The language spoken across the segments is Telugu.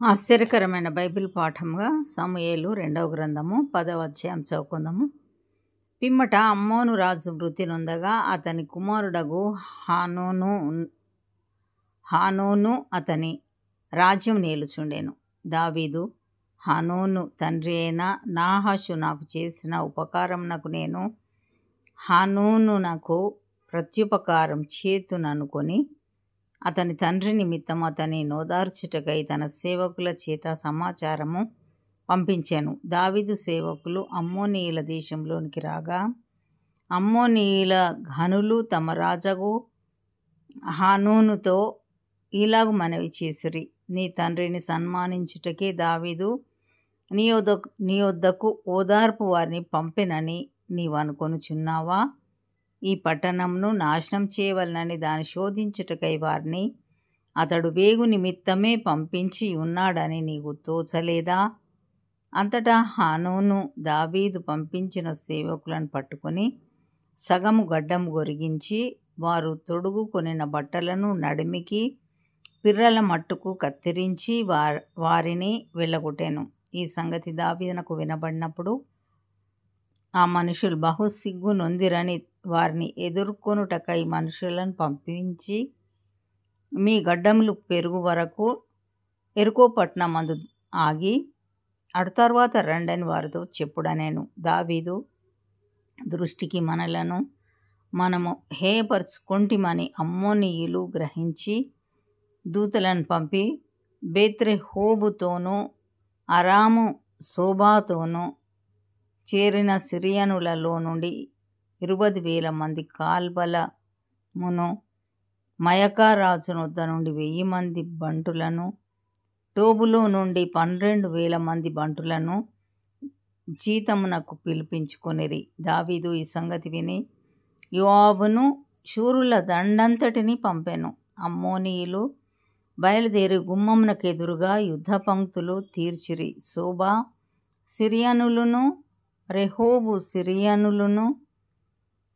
ఆశ్చర్యకరమైన బైబిల్ పాఠంగా సమూయేలు 2వ గ్రంథము 10వ అధ్యాయం చదువుకుందాము. పిమ్మట అమ్మోను రాజు మృతి నొందగా అతని కుమారుడగు హానోను అతని రాజ్యం నేలుచుండెను. దావీదు హానోను తండ్రి అయిన నాహాషు నాకు చేసిన ఉపకారమునకు నేను హానోనునకు ప్రత్యుపకారం చేతుననుకొని అతని తండ్రి నిమిత్తం అతని నోదార్చుటకై తన సేవకుల చేత సమాచారము పంపించాను. దావీదు సేవకులు అమ్మోనీయుల దేశంలోనికి రాగా అమ్మోనీయుల ఘనులు తమ రాజగు హానోనుతో ఇలాగు మనవి చేసిరి, నీ తండ్రిని సన్మానించుటకే దావీదు నీ వద్దకు ఓదార్పు వారిని పంపెనని నీవు అనుకొనుచున్నావా? ఈ పట్టణంను నాశనం చేయవలనని దాన్ని శోధించుటకై వారిని అతడు వేగు నిమిత్తమే పంపించి ఉన్నాడని నీకు తోచలేదా? అంతటా హానోను దావీదు పంపించిన సేవకులను పట్టుకొని సగము గడ్డము గొరిగించి వారు తొడుగుకొనిన బట్టలను నడిమికి పిర్రల మట్టుకు కత్తిరించి వారిని వెళ్ళగొట్టెను. ఈ సంగతి దావీదునకు వినబడినప్పుడు ఆ మనుషులు బహు సిగ్గు నొందిరని వారిని ఎదుర్కొనుటకై మనుషులను పంపించి మీ గడ్డములు పెరుగు వరకు ఎరుకో పట్టణమందు ఆగి అటు తర్వాత రండని వారితో చెప్పుడనేను. దావీదు దృష్టికి మనము హేయపరుచుకొంటిమని అమ్మోనీయులు గ్రహించి దూతలను పంపి బేత్రెహోబుతోనూ అరాము సోబాతోనూ చేరిన సిరియనులలో నుండి 20,000 మంది కాల్బలమును మయకా రాజు వద్ద నుండి 1,000 మంది బంటులను టోబులో నుండి 12,000 మంది బంటులను జీతమునకు పిలిపించుకొనిరి. దావీదు ఈ సంగతి విని యోవాబును శూరుల దండంతటిని పంపెను. అమ్మోనీయులు బయలుదేరి గుమ్మమునకెదురుగా యుద్ధ పంక్తులు తీర్చిరి. సోబా సిరియనులను రెహోబు సిరియనులను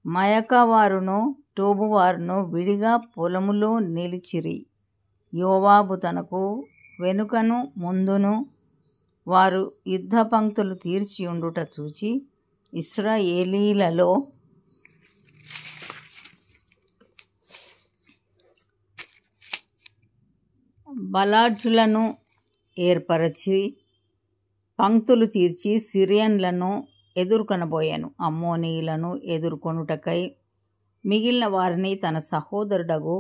మయకవారును టోబువారును విడిగా పొలములో నిలిచిరి. యోవాబు తనకు వెనుకను ముందును వారు యుద్ధ పంక్తులు తీర్చి ఉండుట చూచి ఇశ్రాయేలీలలో బలాఢ్యులను ఏర్పరచి పంక్తులు తీర్చి సిరియన్లను ఎదుర్కొనబోయాను. అమ్మోనీయులను ఎదుర్కొనుటకై మిగిలిన వారిని తన సహోదరుడగు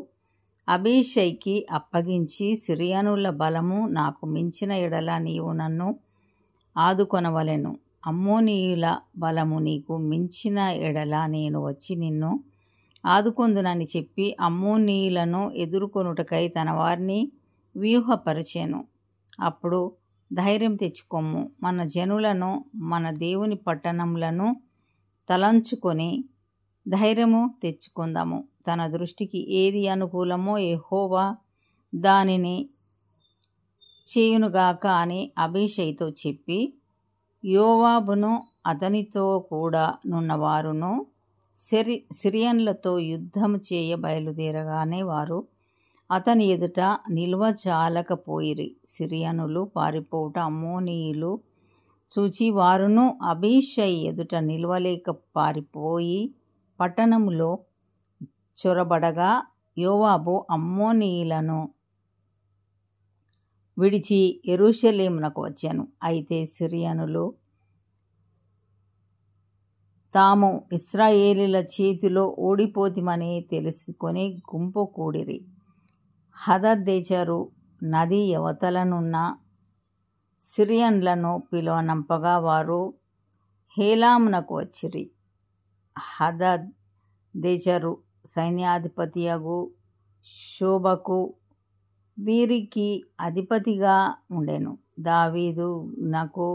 అబీషైకి అప్పగించి, సిరియనుల బలము నాకు మించిన ఎడల నీవు నన్ను ఆదుకొనవలెను. అమ్మోనీయుల బలము నీకు మించిన ఎడల నేను వచ్చి నిన్ను ఆదుకొందునని చెప్పి అమ్మోనీయులను ఎదుర్కొనుటకై తన వారిని వ్యూహపరిచెను. అప్పుడు ధైర్యం తెచ్చుకొమ్ము, మన జనులను మన దేవుని పట్టణములను తలంచుకొని ధైర్యము తెచ్చుకుందాము. తన దృష్టికి ఏది అనుకూలమో యెహోవా దానిని చేయునుగాక అని అబీషైతో చెప్పి యోవాబును అతనితో కూడా నున్నవారును సిరియన్లతో యుద్ధము చేయ బయలుదేరగానే వారు అతని ఎదుట నిలువజాలకపోయిరి. సిరియనులు పారిపోవుట అమ్మోనీయులు చూచి వారును అబీషై ఎదుట నిలవలేక పారిపోయి పట్టణములో చొరబడగా యోవాబు అమ్మోనీయులను విడిచి యెరూషలేమునకు వచ్చాను. అయితే సిరియనులు తాము ఇశ్రాయేలీల చేతిలో ఓడిపోతిమని తెలుసుకొని గుంపు కూడిరి. హదదెజరు నది యవతలనున్న సిరియన్లను పిలువనంపగా వారు హేలామునకు వచ్చిరి. హదదెజరు సైన్యాధిపతియగు షోబకు వీరికి అధిపతిగా ఉండెను. దావీదునకు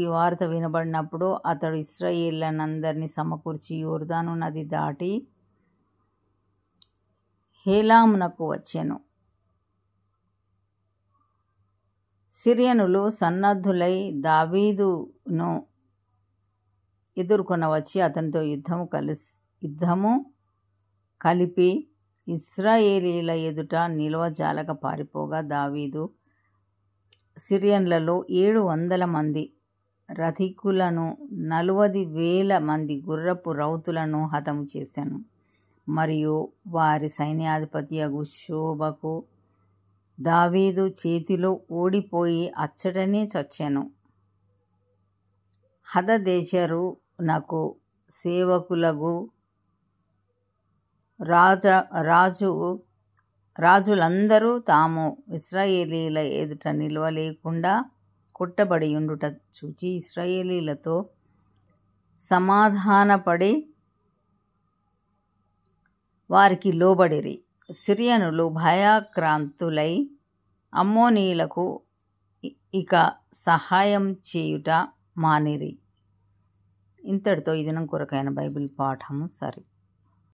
ఈ వార్త వినబడినప్పుడు అతడు ఇశ్రాయేలీయులందరినీ సమకూర్చి యోర్దాను నది దాటి హేలామునకు వచ్చెను. సిరియనులు సన్నద్ధులై దావీదును ఎదుర్కొనవచ్చి అతనితో యుద్ధము కలిపి ఇశ్రాయేలీయుల ఎదుట నిలువజాలక పారిపోగా దావీదు సిరియన్లలో 700 మంది రథికులను 40,000 మంది గుర్రపు రౌతులను హతము చేశాను. మరియు వారి సైన్యాధిపతియగు షోబకు దావీదు చేతిలో ఓడిపోయి అచ్చటనే చచ్చెను. హదదెజరు నాకు సేవకులగు రాజులందరూ తాము ఇశ్రాయేలీల ఎదుట నిలవలేకుండా కొట్టబడియుండుట చూచి ఇశ్రాయేలీలతో సమాధానపడి వారికి లోబడిరి. సిరియనులు భయాక్రాంతులై అమ్మోనీయులకు ఇక సహాయం చేయుట మానిరి. ఇంతటితో ఈ దినం కొరకైన బైబిల్ పాఠము సరి.